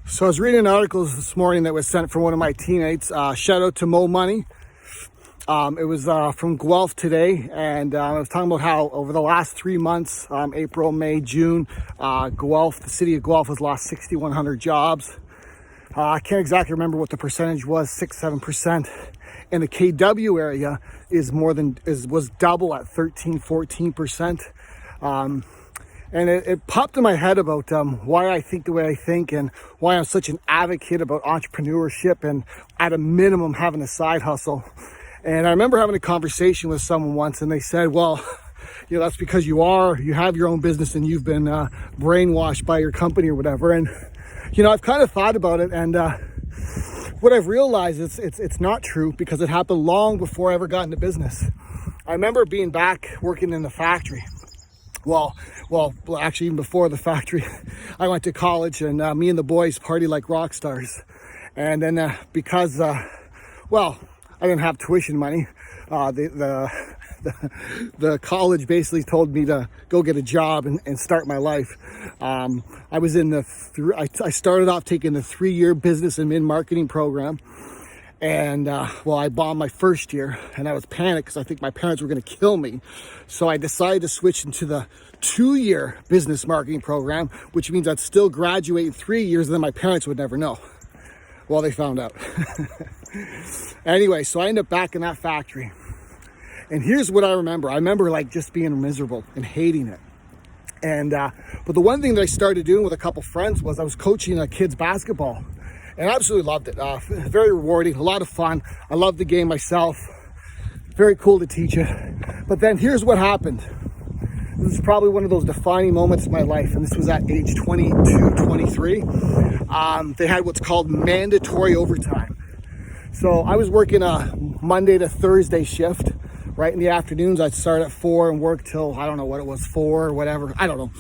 So I was reading an article this morning that was sent from one of my teammates. Shout out to Mo Money. It was from Guelph today, and I was talking about how over the last 3 months, April, May, June, the city of Guelph has lost 6,100 jobs. I can't exactly remember what the percentage was, 6-7%. And the KW area was double at 13-14%. And it popped in my head about why I think the way I think and why I'm such an advocate about entrepreneurship and at a minimum having a side hustle. And I remember having a conversation with someone once, and they said, well, that's because you have your own business and you've been brainwashed by your company or whatever. And, I've kind of thought about it, and what I've realized is it's not true, because it happened long before I ever got into business. I remember being back working in the factory. Well, actually, even before the factory, I went to college, and me and the boys party like rock stars. And then because I didn't have tuition money, the college basically told me to go get a job and start my life. I was in I started off taking the 3-year business and marketing program. And, I bombed my first year, and I was panicked because I think my parents were going to kill me. So I decided to switch into the 2-year business marketing program, which means I'd still graduate in 3 years, and then my parents would never know. Well, they found out. Anyway, so I ended up back in that factory. And here's what I remember. I remember just being miserable and hating it. And, but the one thing that I started doing with a couple friends was I was coaching kids basketball. And I absolutely loved it. Very rewarding, a lot of fun. I love the game myself. Very cool to teach it. But then here's what happened. This is probably one of those defining moments in my life, and this was at age 22, 23. They had what's called mandatory overtime. So I was working a Monday to Thursday shift. Right in the afternoons, I'd start at 4 and work till, I don't know what it was, 4 or whatever. I don't know.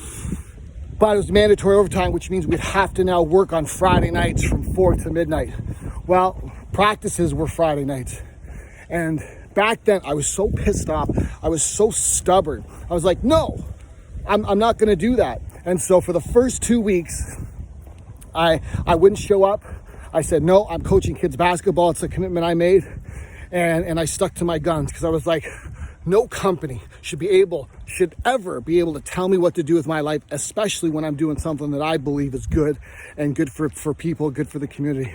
But it was mandatory overtime, which means we'd have to now work on Friday nights from 4 to midnight. Well, practices were Friday nights. And back then, I was so pissed off. I was so stubborn. I was like, no, I'm not going to do that. And so for the first 2 weeks, I wouldn't show up. I said, no, I'm coaching kids basketball. It's a commitment I made. And I stuck to my guns, because I was like, no company should ever be able to tell me what to do with my life, especially when I'm doing something that I believe is good and good for people, good for the community.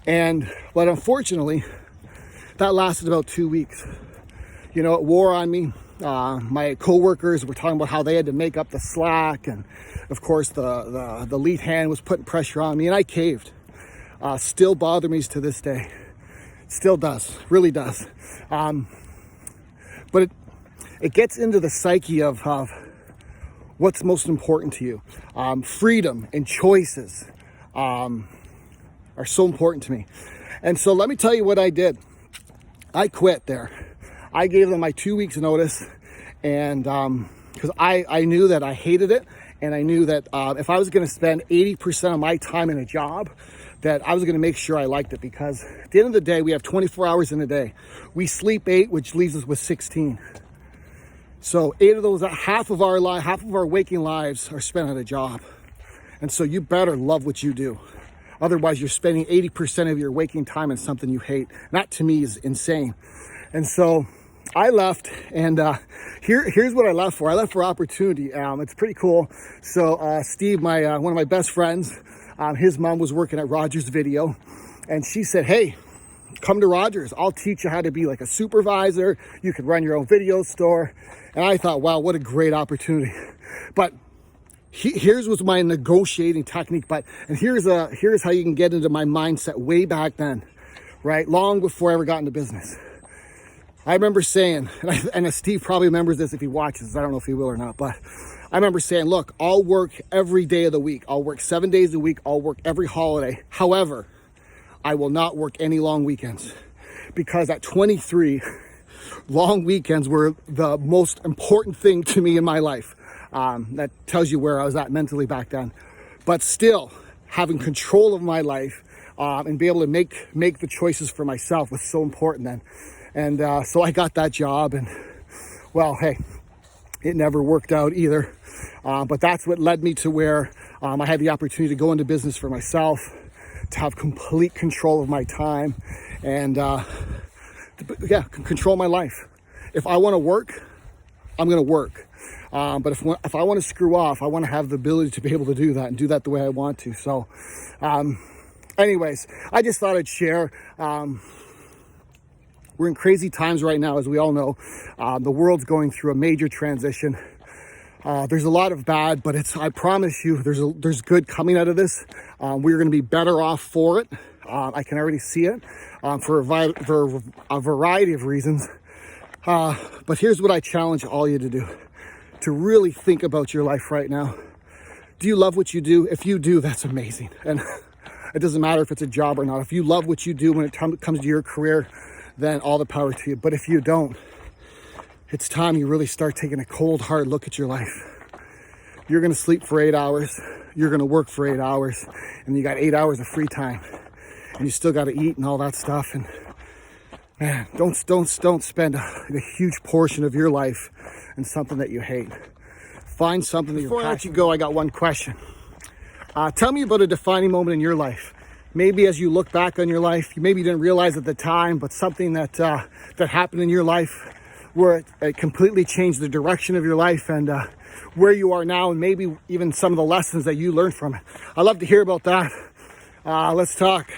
But unfortunately, that lasted about 2 weeks. It wore on me. My coworkers were talking about how they had to make up the slack, and of course the lead hand was putting pressure on me, and I caved. Still bother me to this day. Still does, really does. But it gets into the psyche of what's most important to you. Freedom and choices are so important to me. And so let me tell you what I did. I quit there. I gave them my 2 weeks notice, and because I knew that I hated it, and I knew that if I was going to spend 80% of my time in a job, that I was going to make sure I liked it, because at the end of the day, we have 24 hours in a day. We sleep 8, which leaves us with 16. So 8 of those, half of our waking lives are spent at a job. And so you better love what you do. Otherwise, you're spending 80% of your waking time in something you hate. That, to me, is insane. And so I left, and here's what I left for. I left for opportunity. It's pretty cool. So Steve, one of my best friends, his mom was working at Rogers Video, and she said, hey, come to Rogers. I'll teach you how to be like a supervisor. You can run your own video store. And I thought, wow, what a great opportunity. But here's was my negotiating technique. And here's how you can get into my mindset way back then, right? Long before I ever got into business. I remember saying, and Steve probably remembers this if he watches. I don't know if he will or not, but I remember saying, look, I'll work every day of the week. I'll work 7 days a week. I'll work every holiday. However, I will not work any long weekends, because at 23, long weekends were the most important thing to me in my life. That tells you where I was at mentally back then. But still, having control of my life and be able to make the choices for myself was so important then. And so I got that job, and well, hey, it never worked out either. But that's what led me to where I had the opportunity to go into business for myself, to have complete control of my time, and control my life. If I want to work, I'm going to work. But if I want to screw off, I want to have the ability to be able to do that and do that the way I want to. So, anyways, I just thought I'd share. We're in crazy times right now, as we all know. The world's going through a major transition. There's a lot of bad, but I promise you, there's good coming out of this. We're going to be better off for it. I can already see it for a variety of reasons. But here's what I challenge all you to do: to really think about your life right now. Do you love what you do? If you do, that's amazing. And it doesn't matter if it's a job or not. If you love what you do when it comes to your career, then all the power to you. But if you don't, it's time you really start taking a cold, hard look at your life. You're going to sleep for 8 hours. You're going to work for 8 hours. And you got 8 hours of free time. And you still got to eat and all that stuff. And man, don't spend a huge portion of your life in something that you hate. Find something that you're passionate. Before I let you go, I got one question. Tell me about a defining moment in your life. Maybe as you look back on your life, you maybe didn't realize at the time, but something that happened in your life where it completely changed the direction of your life and where you are now, and maybe even some of the lessons that you learned from it. I'd love to hear about that. Let's talk.